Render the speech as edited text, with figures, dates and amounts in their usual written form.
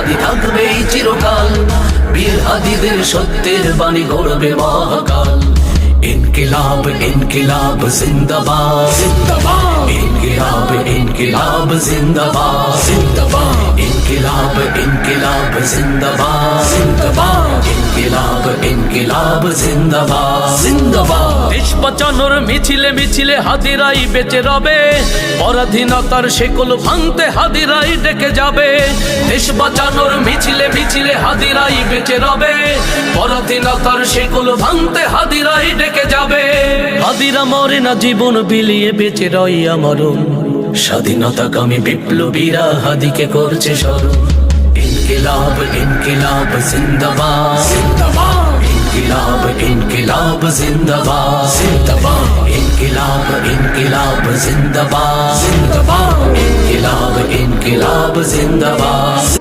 হাদি থাকবে চিরকাল, বীর হাদিদের সত্যের বাণী গড়বে মহাকাল। ইনকিলাব ইনকিলাব জিন্দাবাদ জিন্দাবাদ, ইনকিলাব ইনকিলাব জিন্দাবাদ জিন্দাবাদ, ইনকিলাব ইনকিলাব জিন্দাবাদ জিন্দাবাদ, ইনকিলাব ইনকিলাব জিন্দাবাদ জিন্দাবাদ। দেশ বাঁচানোর মিছিলে মিছিলে হাদিরাই বেঁচে রবে, পরাধীনতার শেকল ভাঙতে হাদিরাই ডেকে যাবে। দেশ বাঁচানোর মিছিলে মিছিলে হাদিরাই বেঁচে রবে, পরাধীনতার শেকল ভাঙতে হাদিরাই ডেকে যাবে। হাদিরা মরে না, জীবন বিলিয়ে বেঁচে রয় আমরণ, স্বাধীনতাকামী বিপ্লবীরা হাদিকে করছে স্মরণ। ইনকিলাব ইনকিলাব জিন্দাবাদ জিন্দাবাদ, ইনকিলাব ইনকিলাব জিন্দাবাদ জিন্দাবাদ, ইনকিলাব ইনকিলাব জিন্দাবাদ জিন্দাবাদ, ইনকিলাব ইনকিলাব জিন্দাবাদ।